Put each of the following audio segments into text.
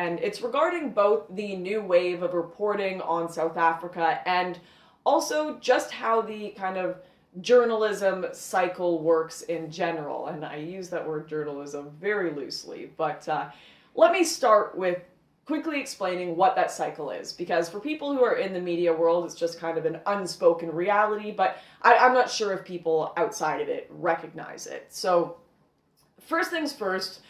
and it's regarding both the new wave of reporting on South Africa and also just how the kind of journalism cycle works in general. And I use that word journalism very loosely, but let me start with quickly explaining what that cycle is, because for people who are in the media world, it's just kind of an unspoken reality, but I'm not sure if people outside of it recognize it. So first things first,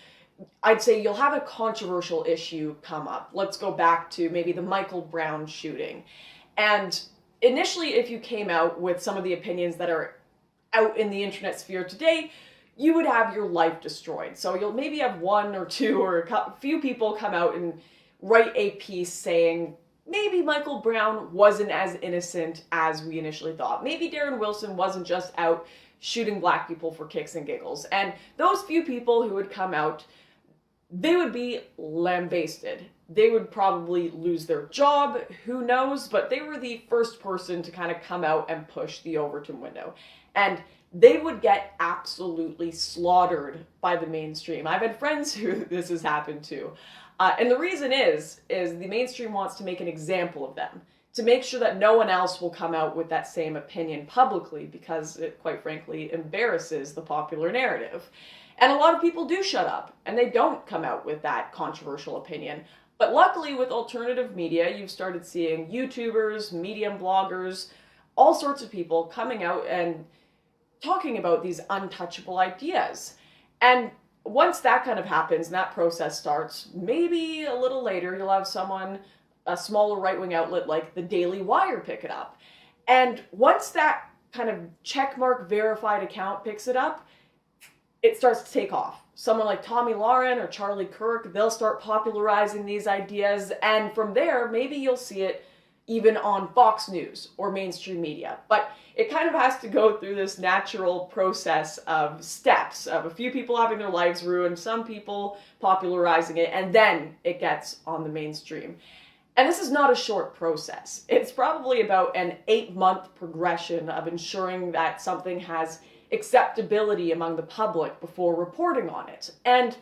I'd say you'll have a controversial issue come up. Let's go back to maybe the Michael Brown shooting. And initially, if you came out with some of the opinions that are out in the internet sphere today, you would have your life destroyed. So you'll maybe have one or two or a few people come out and write a piece saying, maybe Michael Brown wasn't as innocent as we initially thought. Maybe Darren Wilson wasn't just out shooting black people for kicks and giggles. And those few people who would come out, they would be lambasted. They would probably lose their job, who knows, but they were the first person to kind of come out and push the Overton window. And they would get absolutely slaughtered by the mainstream. I've had friends who this has happened to. And the reason is the mainstream wants to make an example of them, to make sure that no one else will come out with that same opinion publicly, because it, quite frankly, embarrasses the popular narrative. And a lot of people do shut up, and they don't come out with that controversial opinion. But luckily, with alternative media, you've started seeing YouTubers, Medium bloggers, all sorts of people coming out and talking about these untouchable ideas. And once that kind of happens and that process starts, maybe a little later you'll have someone, a smaller right-wing outlet like the Daily Wire, pick it up. And once that kind of checkmark verified account picks it up, it starts to take off. Someone like Tommy Lauren or Charlie Kirk, they'll start popularizing these ideas, and from there, maybe you'll see it even on Fox News or mainstream media. But it kind of has to go through this natural process of steps, of a few people having their lives ruined, some people popularizing it, and then it gets on the mainstream. And this is not a short process. It's probably about an 8-month progression of ensuring that something has acceptability among the public before reporting on it. And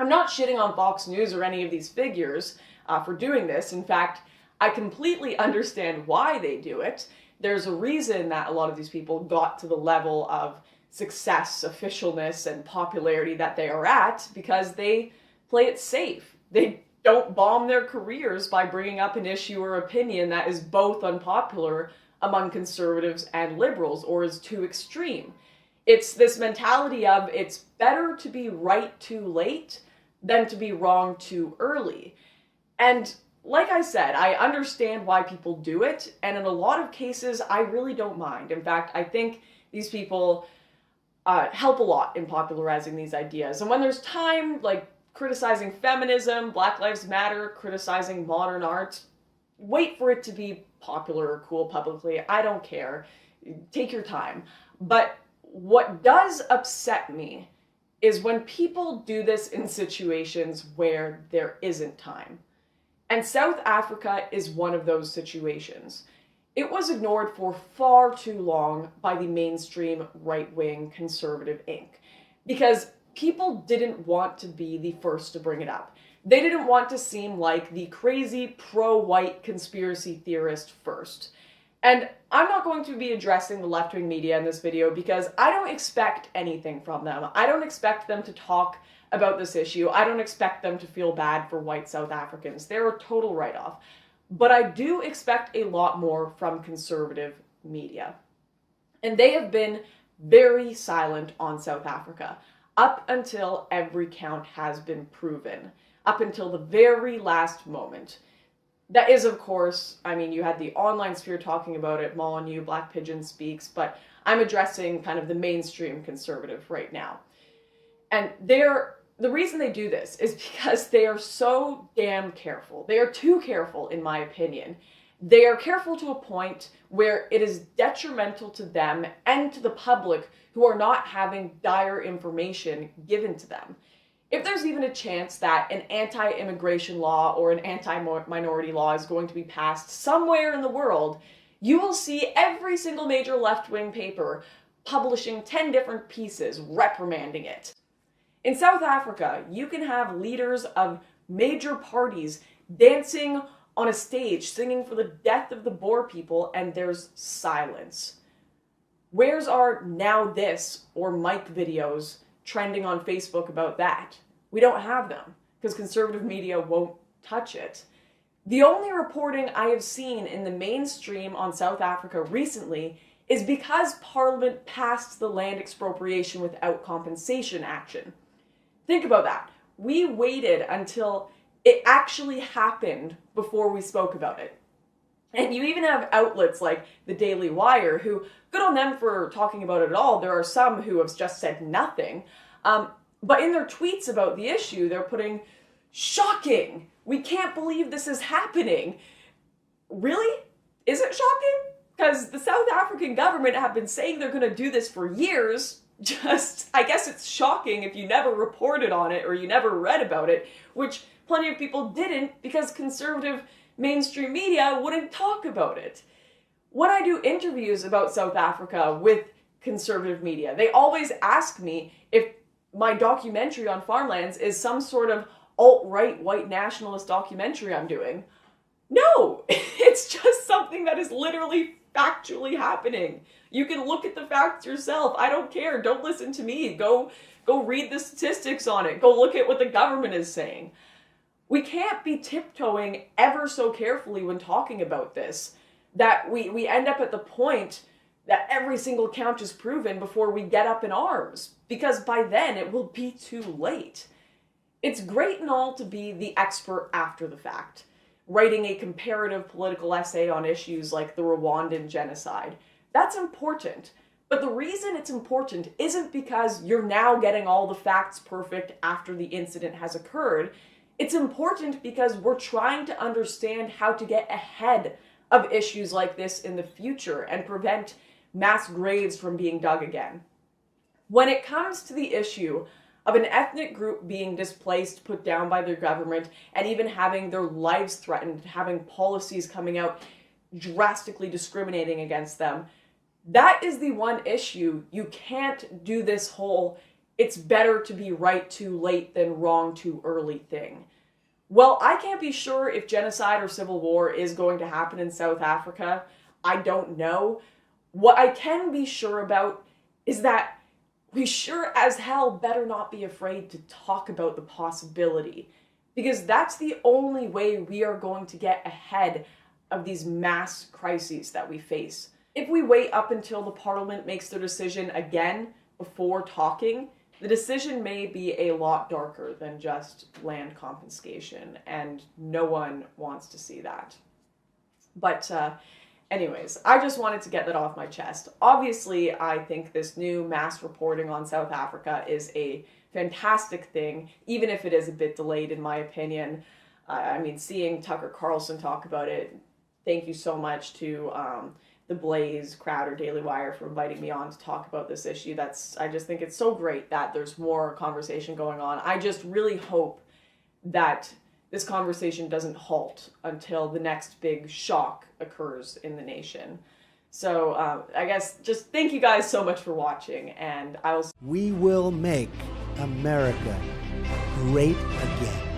I'm not shitting on Fox News or any of these figures for doing this. In fact, I completely understand why they do it. There's a reason that a lot of these people got to the level of success, officialness, and popularity that they are at, because they play it safe. They don't bomb their careers by bringing up an issue or opinion that is both unpopular among conservatives and liberals or is too extreme. It's this mentality of it's better to be right too late than to be wrong too early. And like I said, I understand why people do it, and in a lot of cases, I really don't mind. In fact, I think these people help a lot in popularizing these ideas. And when there's time, like criticizing feminism, Black Lives Matter, criticizing modern art, wait for it to be popular or cool publicly. I don't care. Take your time. But what does upset me is when people do this in situations where there isn't time. And South Africa is one of those situations. It was ignored for far too long by the mainstream right-wing conservative Inc. because people didn't want to be the first to bring it up. They didn't want to seem like the crazy pro-white conspiracy theorist first. And I'm not going to be addressing the left-wing media in this video because I don't expect anything from them. I don't expect them to talk about this issue. I don't expect them to feel bad for white South Africans. They're a total write-off. But I do expect a lot more from conservative media. And they have been very silent on South Africa up until every count has been proven, up until the very last moment. That is, of course, I mean, you had the online sphere talking about it, Molyneux, Black Pigeon Speaks, but I'm addressing kind of the mainstream conservative right now. And the reason they do this is because they are so damn careful. They are too careful, in my opinion. They are careful to a point where it is detrimental to them and to the public who are not having dire information given to them. If there's even a chance that an anti-immigration law or an anti-minority law is going to be passed somewhere in the world, you will see every single major left-wing paper publishing 10 different pieces reprimanding it. In South Africa, you can have leaders of major parties dancing on a stage, singing for the death of the Boer people, and there's silence. Where's our Now This or Mike videos trending on Facebook about that? We don't have them because conservative media won't touch it. The only reporting I have seen in the mainstream on South Africa recently is because Parliament passed the land expropriation without compensation action. Think about that. We waited until it actually happened before we spoke about it. And you even have outlets like the Daily Wire, who, good on them for talking about it at all. There are some who have just said nothing. But in their tweets about the issue, they're putting, shocking! We can't believe this is happening. Really? Is it shocking? Because the South African government have been saying they're going to do this for years. I guess it's shocking if you never reported on it or you never read about it, which plenty of people didn't because conservative mainstream media wouldn't talk about it. When I do interviews about South Africa with conservative media, they always ask me if my documentary on farmlands is some sort of alt-right white nationalist documentary I'm doing. No, it's just something that is literally factually happening. You can look at the facts yourself. I don't care. Don't listen to me. Go read the statistics on it. Go look at what the government is saying. We can't be tiptoeing ever so carefully when talking about this, that we end up at the point that every single count is proven before we get up in arms, because by then it will be too late. It's great and all to be the expert after the fact, writing a comparative political essay on issues like the Rwandan genocide. That's important. But the reason it's important isn't because you're now getting all the facts perfect after the incident has occurred. It's important because we're trying to understand how to get ahead of issues like this in the future and prevent mass graves from being dug again. When it comes to the issue of an ethnic group being displaced, put down by their government, and even having their lives threatened, having policies coming out drastically discriminating against them, that is the one issue you can't do this whole it's better to be right too late than wrong too early thing. Well, I can't be sure if genocide or civil war is going to happen in South Africa. I don't know. What I can be sure about is that we sure as hell better not be afraid to talk about the possibility, because that's the only way we are going to get ahead of these mass crises that we face. If we wait up until the Parliament makes their decision again before talking, the decision may be a lot darker than just land confiscation, and no one wants to see that. But anyways, I just wanted to get that off my chest. Obviously, I think this new mass reporting on South Africa is a fantastic thing, even if it is a bit delayed in my opinion. I mean, seeing Tucker Carlson talk about it, thank you so much to The Blaze, Crowder, Daily Wire for inviting me on to talk about this issue. I just think it's so great that there's more conversation going on. I just really hope that this conversation doesn't halt until the next big shock occurs in the nation. So I guess just thank you guys so much for watching, and I will... We will make America great again.